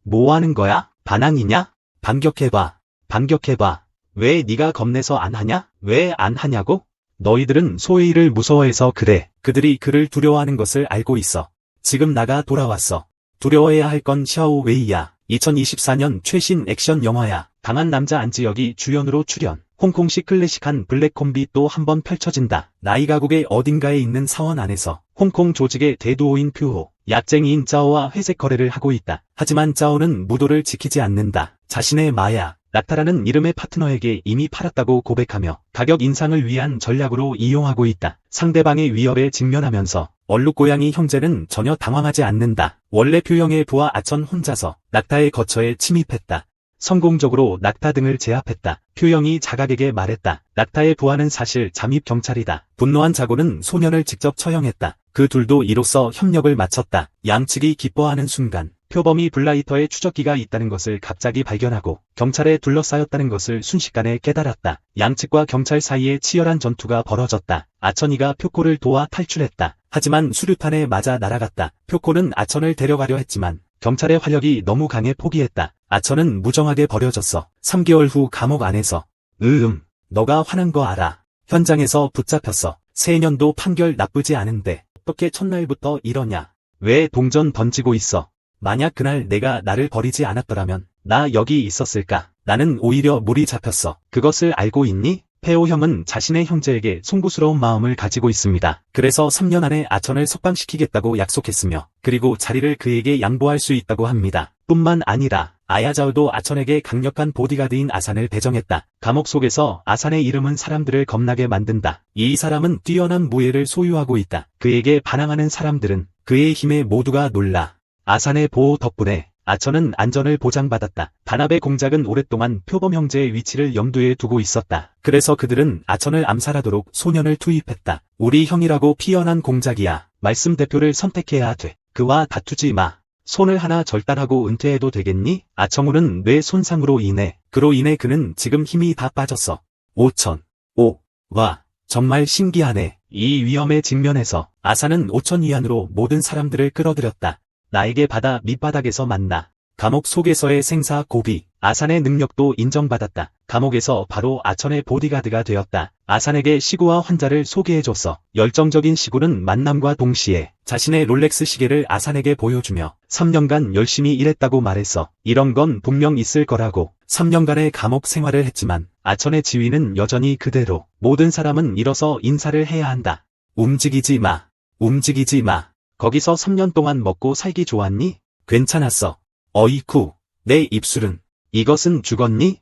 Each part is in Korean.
뭐 하는 거야? 반항이냐? 반격해봐. 반격해봐. 왜 네가 겁내서 안 하냐? 왜 안 하냐고? 너희들은 소웨이를 무서워해서 그래. 그들이 그를 두려워하는 것을 알고 있어. 지금 나가 돌아왔어. 두려워해야 할 건 샤오웨이야. 2024년 최신 액션 영화야. 강한 남자 안지혁이 주연으로 출연. 홍콩식 클래식한 블랙 콤비 또 한 번 펼쳐진다. 나이가국의 어딘가에 있는 사원 안에서 홍콩 조직의 대두호인 퓨호, 약쟁이인 짜오와 회색 거래를 하고 있다. 하지만 짜오는 무도를 지키지 않는다. 자신의 마야, 낙타라는 이름의 파트너에게 이미 팔았다고 고백하며 가격 인상을 위한 전략으로 이용하고 있다. 상대방의 위협에 직면하면서 얼룩고양이 형제는 전혀 당황하지 않는다. 원래 퓨형의 부하 아천 혼자서 낙타의 거처에 침입했다. 성공적으로 낙타 등을 제압했다. 퓨형이 자각에게 말했다. 낙타의 부하는 사실 잠입 경찰이다. 분노한 자고는 소년을 직접 처형했다. 그 둘도 이로써 협력을 마쳤다. 양측이 기뻐하는 순간 표범이 블라이터에 추적기가 있다는 것을 갑자기 발견하고 경찰에 둘러싸였다는 것을 순식간에 깨달았다. 양측과 경찰 사이에 치열한 전투가 벌어졌다. 아천이가 표코를 도와 탈출했다. 하지만 수류탄에 맞아 날아갔다. 표코는 아천을 데려가려 했지만 경찰의 화력이 너무 강해 포기했다. 아천은 무정하게 버려졌어. 3개월 후 감옥 안에서 너가 화난 거 알아. 현장에서 붙잡혔어. 3년도 판결 나쁘지 않은데 어떻게 첫날부터 이러냐. 왜 동전 던지고 있어. 만약 그날 내가 나를 버리지 않았더라면 나 여기 있었을까. 나는 오히려 물이 잡혔어. 그것을 알고 있니? 페오 형은 자신의 형제에게 송구스러운 마음을 가지고 있습니다. 그래서 3년 안에 아천을 석방시키겠다고 약속했으며 그리고 자리를 그에게 양보할 수 있다고 합니다. 뿐만 아니라 아야자오도 아천에게 강력한 보디가드인 아산을 배정했다. 감옥 속에서 아산의 이름은 사람들을 겁나게 만든다. 이 사람은 뛰어난 무예를 소유하고 있다. 그에게 반항하는 사람들은 그의 힘에 모두가 놀라. 아산의 보호 덕분에 아천은 안전을 보장받았다. 단합의 공작은 오랫동안 표범 형제의 위치를 염두에 두고 있었다. 그래서 그들은 아천을 암살하도록 소년을 투입했다. 우리 형이라고 피어난 공작이야. 말씀 대표를 선택해야 돼. 그와 다투지 마. 손을 하나 절단하고 은퇴해도 되겠니? 아청우는 뇌 손상으로 인해 그로 인해 그는 지금 힘이 다 빠졌어. 5천. 와, 정말 신기하네. 이 위험에 직면해서 아산은 5천 위안으로 모든 사람들을 끌어들였다. 나에게 바다 밑바닥에서 만나. 감옥 속에서의 생사 고비. 아산의 능력도 인정받았다. 감옥에서 바로 아천의 보디가드가 되었다. 아산에게 시구와 환자를 소개해줬어. 열정적인 시구는 만남과 동시에 자신의 롤렉스 시계를 아산에게 보여주며 3년간 열심히 일했다고 말했어. 이런 건 분명 있을 거라고. 3년간의 감옥 생활을 했지만 아천의 지위는 여전히 그대로. 모든 사람은 일어서 인사를 해야 한다. 움직이지 마. 움직이지 마. 거기서 3년 동안 먹고 살기 좋았니? 괜찮았어. 어이쿠, 내 입술은. 이것은 죽었니?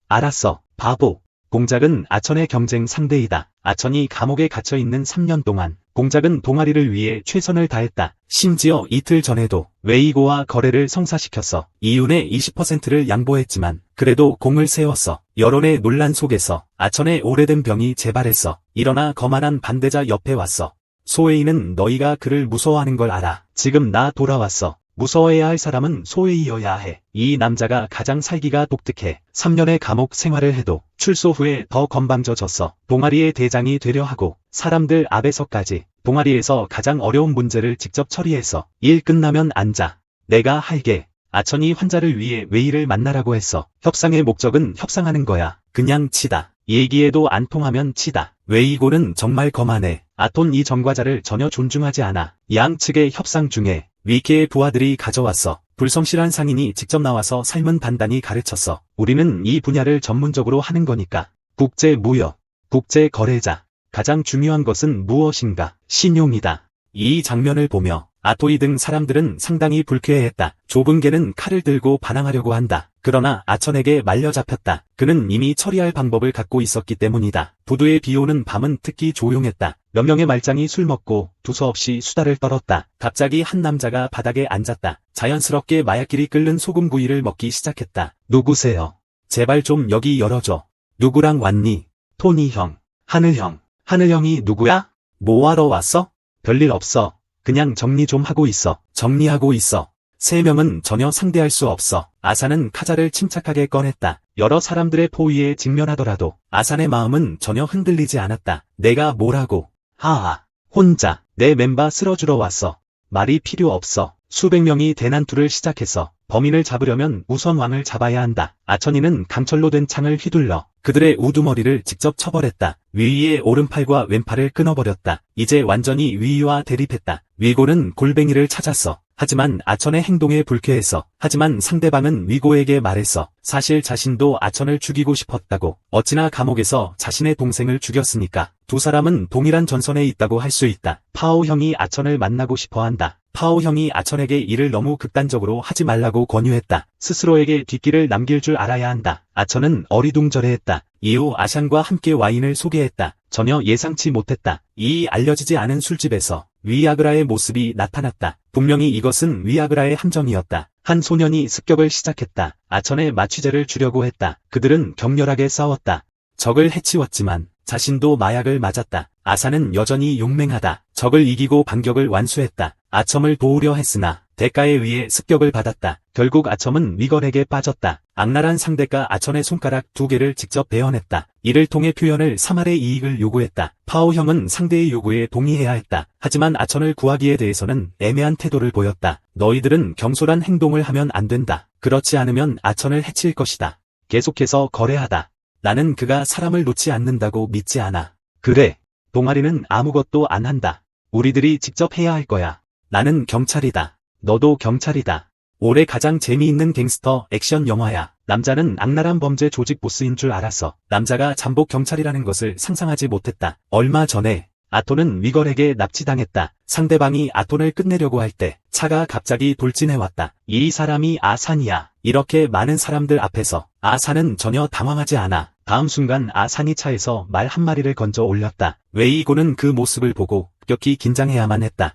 알았어, 바보. 공작은 아천의 경쟁 상대이다. 아천이 감옥에 갇혀있는 3년 동안 공작은 동아리를 위해 최선을 다했다. 심지어 이틀 전에도 웨이고와 거래를 성사시켰어. 이윤의 20%를 양보했지만 그래도 공을 세웠어. 여론의 논란 속에서 아천의 오래된 병이 재발했어. 일어나 거만한 반대자 옆에 왔어. 소웨이는 너희가 그를 무서워하는 걸 알아. 지금 나 돌아왔어. 무서워해야 할 사람은 소웨이여야 해. 이 남자가 가장 살기가 독특해. 3년의 감옥 생활을 해도 출소 후에 더 건방져졌어. 동아리의 대장이 되려 하고 사람들 앞에서까지 동아리에서 가장 어려운 문제를 직접 처리해서 일 끝나면 앉아. 내가 할게. 아천이 환자를 위해 웨이를 만나라고 했어. 협상의 목적은 협상하는 거야. 그냥 치다. 얘기해도 안 통하면 치다. 웨이고는 정말 거만해. 아톤 이 전과자를 전혀 존중하지 않아. 양측의 협상 중에 위키의 부하들이 가져왔어. 불성실한 상인이 직접 나와서 삶은 단단히 가르쳤어. 우리는 이 분야를 전문적으로 하는 거니까. 국제무역, 국제거래자. 가장 중요한 것은 무엇인가? 신용이다. 이 장면을 보며 아토이 등 사람들은 상당히 불쾌해했다. 좁은 개는 칼을 들고 반항하려고 한다. 그러나 아천에게 말려 잡혔다. 그는 이미 처리할 방법을 갖고 있었기 때문이다. 부두에 비오는 밤은 특히 조용했다. 몇 명의 말짱이 술 먹고 두서없이 수다를 떨었다. 갑자기 한 남자가 바닥에 앉았다. 자연스럽게 마약끼리 끓는 소금구이를 먹기 시작했다. 누구세요? 제발 좀 여기 열어줘. 누구랑 왔니? 토니 형, 하늘 형. 하늘 형이 누구야? 뭐하러 왔어? 별일 없어. 그냥 정리 좀 하고 있어. 정리하고 있어. 3명은 전혀 상대할 수 없어. 아산은 카자를 침착하게 꺼냈다. 여러 사람들의 포위에 직면하더라도 아산의 마음은 전혀 흔들리지 않았다. 내가 뭐라고? 하하. 혼자 내 멤버 쓸어주러 왔어. 말이 필요 없어. 수백 명이 대난투를 시작했어. 범인을 잡으려면 우선 왕을 잡아야 한다. 아천이는 강철로 된 창을 휘둘러 그들의 우두머리를 직접 쳐버렸다. 위위의 오른팔과 왼팔을 끊어버렸다. 이제 완전히 위위와 대립했다. 위고는 골뱅이를 찾았어. 하지만 아천의 행동에 불쾌했어. 하지만 상대방은 위고에게 말했어. 사실 자신도 아천을 죽이고 싶었다고. 어찌나 감옥에서 자신의 동생을 죽였으니까. 두 사람은 동일한 전선에 있다고 할 수 있다. 파오 형이 아천을 만나고 싶어한다. 파오 형이 아천에게 일을 너무 극단적으로 하지 말라고 권유했다. 스스로에게 뒷길을 남길 줄 알아야 한다. 아천은 어리둥절해했다. 이후 아샨과 함께 와인을 소개했다. 전혀 예상치 못했다. 이 알려지지 않은 술집에서 위아그라의 모습이 나타났다. 분명히 이것은 위아그라의 함정이었다. 한 소년이 습격을 시작했다. 아천의 마취제를 주려고 했다. 그들은 격렬하게 싸웠다. 적을 해치웠지만 자신도 마약을 맞았다. 아산은 여전히 용맹하다. 적을 이기고 반격을 완수했다. 아첨을 도우려 했으나 대가에 의해 습격을 받았다. 결국 아첨은 위건에게 빠졌다. 악랄한 상대가 아천의 손가락 2개를 직접 베어냈다. 이를 통해 표현을 3할의 이익을 요구했다. 파오 형은 상대의 요구에 동의해야 했다. 하지만 아천을 구하기에 대해서는 애매한 태도를 보였다. 너희들은 경솔한 행동을 하면 안 된다. 그렇지 않으면 아천을 해칠 것이다. 계속해서 거래하다. 나는 그가 사람을 놓지 않는다고 믿지 않아. 그래. 동아리는 아무것도 안 한다. 우리들이 직접 해야 할 거야. 나는 경찰이다. 너도 경찰이다. 올해 가장 재미있는 갱스터 액션 영화야. 남자는 악랄한 범죄 조직 보스인 줄 알았어. 남자가 잠복 경찰이라는 것을 상상하지 못했다. 얼마 전에 아톤은 위걸에게 납치당했다. 상대방이 아톤을 끝내려고 할 때 차가 갑자기 돌진해왔다. 이 사람이 아산이야. 이렇게 많은 사람들 앞에서 아산은 전혀 당황하지 않아. 다음 순간 아산이 차에서 말 한마리를 건져 올렸다. 웨이고는 그 모습을 보고 급격히 긴장해야만 했다.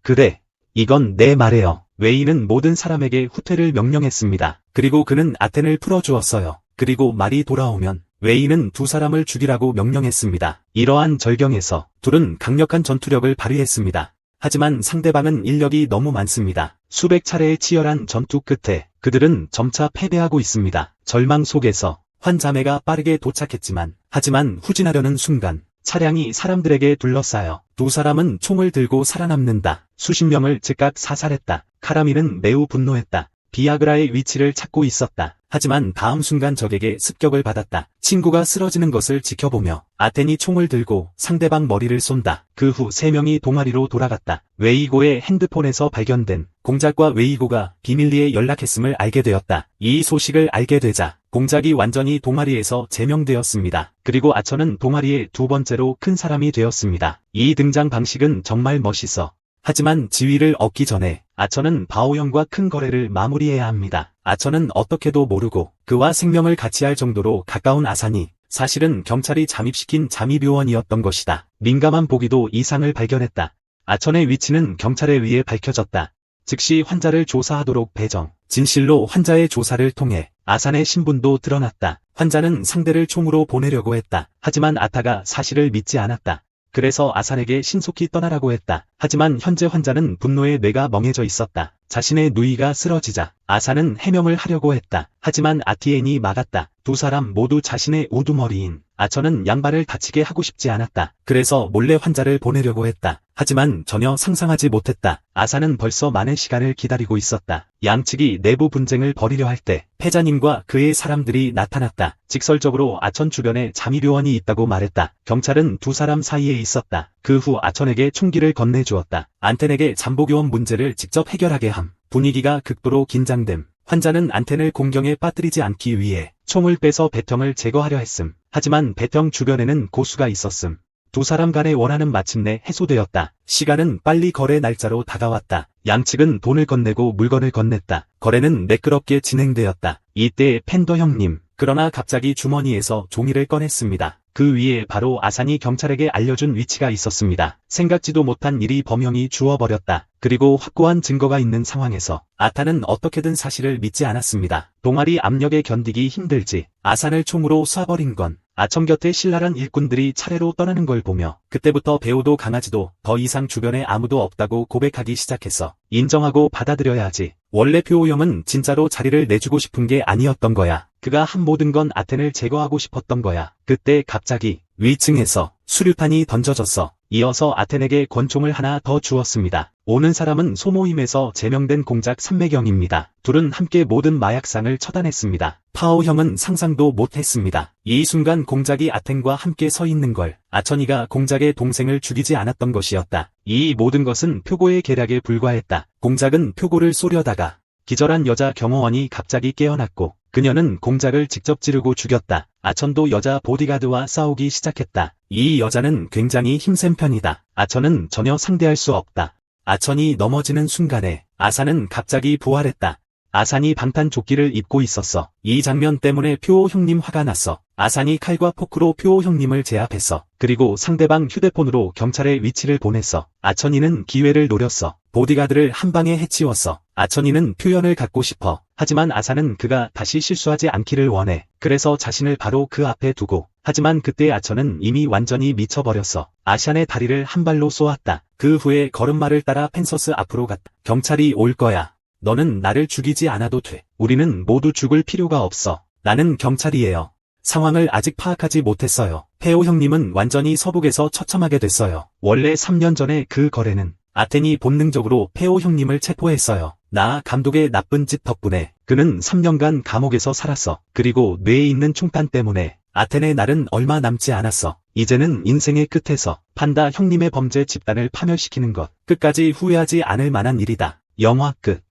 그래. 이건 내 말이에요. 웨이는 모든 사람에게 후퇴를 명령했습니다. 그리고 그는 아텐을 풀어주었어요. 그리고 말이 돌아오면 웨이는 두 사람을 죽이라고 명령했습니다. 이러한 절경에서 둘은 강력한 전투력을 발휘했습니다. 하지만 상대방은 인력이 너무 많습니다. 수백 차례의 치열한 전투 끝에 그들은 점차 패배하고 있습니다. 절망 속에서 환자매가 빠르게 도착했지만 하지만 후진하려는 순간 차량이 사람들에게 둘러싸여 두 사람은 총을 들고 살아남는다. 수십 명을 즉각 사살했다. 카라밀은 매우 분노했다. 비아그라의 위치를 찾고 있었다. 하지만 다음 순간 적에게 습격을 받았다. 친구가 쓰러지는 것을 지켜보며 아텐이 총을 들고 상대방 머리를 쏜다. 그 후 3명이 동아리로 돌아갔다. 웨이고의 핸드폰에서 발견된 공작과 웨이고가 비밀리에 연락했음을 알게 되었다. 이 소식을 알게 되자 공작이 완전히 동아리에서 제명되었습니다. 그리고 아천은 동아리의 두 번째로 큰 사람이 되었습니다. 이 등장 방식은 정말 멋있어. 하지만 지위를 얻기 전에 아천은 바오형과 큰 거래를 마무리해야 합니다. 아천은 어떻게도 모르고 그와 생명을 같이 할 정도로 가까운 아산이 사실은 경찰이 잠입시킨 잠입요원이었던 것이다. 민감한 보기도 이상을 발견했다. 아천의 위치는 경찰에 의해 밝혀졌다. 즉시 환자를 조사하도록 배정. 진실로 환자의 조사를 통해 아산의 신분도 드러났다. 환자는 상대를 총으로 보내려고 했다. 하지만 아타가 사실을 믿지 않았다. 그래서 아산에게 신속히 떠나라고 했다. 하지만 현재 환자는 분노에 뇌가 멍해져 있었다. 자신의 누이가 쓰러지자 아산은 해명을 하려고 했다. 하지만 아티엔이 막았다. 두 사람 모두 자신의 우두머리인 아천은 양발을 다치게 하고 싶지 않았다. 그래서 몰래 환자를 보내려고 했다. 하지만 전혀 상상하지 못했다. 아산은 벌써 많은 시간을 기다리고 있었다. 양측이 내부 분쟁을 벌이려 할 때 패자님과 그의 사람들이 나타났다. 직설적으로 아천 주변에 잠입요원이 있다고 말했다. 경찰은 두 사람 사이에 있었다. 그 후 아천에게 총기를 건네주었다. 안텐에게 잠복요원 문제를 직접 해결하게 함. 분위기가 극도로 긴장됨. 환자는 안텐을 공경에 빠뜨리지 않기 위해 총을 빼서 배텅을 제거하려 했음. 하지만 배텅 주변에는 고수가 있었음. 두 사람 간의 원한은 마침내 해소되었다. 시간은 빨리 거래 날짜로 다가왔다. 양측은 돈을 건네고 물건을 건넸다. 거래는 매끄럽게 진행되었다. 이때 팬더 형님. 그러나 갑자기 주머니에서 종이를 꺼냈습니다. 그 위에 바로 아산이 경찰에게 알려준 위치가 있었습니다. 생각지도 못한 일이 범형이 주워버렸다. 그리고 확고한 증거가 있는 상황에서 아타는 어떻게든 사실을 믿지 않았습니다. 동아리 압력에 견디기 힘들지 아산을 총으로 쏴버린 건 아첨 곁에 신랄한 일꾼들이 차례로 떠나는 걸 보며 그때부터 배우도 강아지도 더 이상 주변에 아무도 없다고 고백하기 시작했어. 인정하고 받아들여야지. 원래 표오형은 진짜로 자리를 내주고 싶은 게 아니었던 거야. 그가 한 모든 건 아텐을 제거하고 싶었던 거야. 그때 갑자기 위층에서 수류탄이 던져졌어. 이어서 아텐에게 권총을 하나 더 주었습니다. 오는 사람은 소모임에서 제명된 공작 삼매경입니다. 둘은 함께 모든 마약상을 처단했습니다. 파오 형은 상상도 못했습니다. 이 순간 공작이 아텐과 함께 서 있는 걸 아천이가 공작의 동생을 죽이지 않았던 것이었다. 이 모든 것은 표고의 계략에 불과했다. 공작은 표고를 쏘려다가 기절한 여자 경호원이 갑자기 깨어났고 그녀는 공작을 직접 찌르고 죽였다. 아천도 여자 보디가드와 싸우기 시작했다. 이 여자는 굉장히 힘센 편이다. 아천은 전혀 상대할 수 없다. 아천이 넘어지는 순간에 아산은 갑자기 부활했다. 아산이 방탄조끼를 입고 있었어. 이 장면 때문에 표오 형님 화가 났어. 아산이 칼과 포크로 표오 형님을 제압했어. 그리고 상대방 휴대폰으로 경찰의 위치를 보냈어. 아천이는 기회를 노렸어. 보디가드를 한 방에 해치웠어. 아천이는 표현을 갖고 싶어. 하지만 아산은 그가 다시 실수하지 않기를 원해. 그래서 자신을 바로 그 앞에 두고. 하지만 그때 아천은 이미 완전히 미쳐버렸어. 아샨의 다리를 한 발로 쏘았다. 그 후에 걸음마를 따라 펜서스 앞으로 갔다. 경찰이 올 거야. 너는 나를 죽이지 않아도 돼. 우리는 모두 죽을 필요가 없어. 나는 경찰이에요. 상황을 아직 파악하지 못했어요. 페오 형님은 완전히 서북에서 처참하게 됐어요. 원래 3년 전에 그 거래는 아텐이 본능적으로 페오 형님을 체포했어요. 나 감독의 나쁜 짓 덕분에 그는 3년간 감옥에서 살았어. 그리고 뇌에 있는 총탄 때문에 아텐의 날은 얼마 남지 않았어. 이제는 인생의 끝에서 판다 형님의 범죄 집단을 파멸시키는 것. 끝까지 후회하지 않을 만한 일이다. 영화 끝.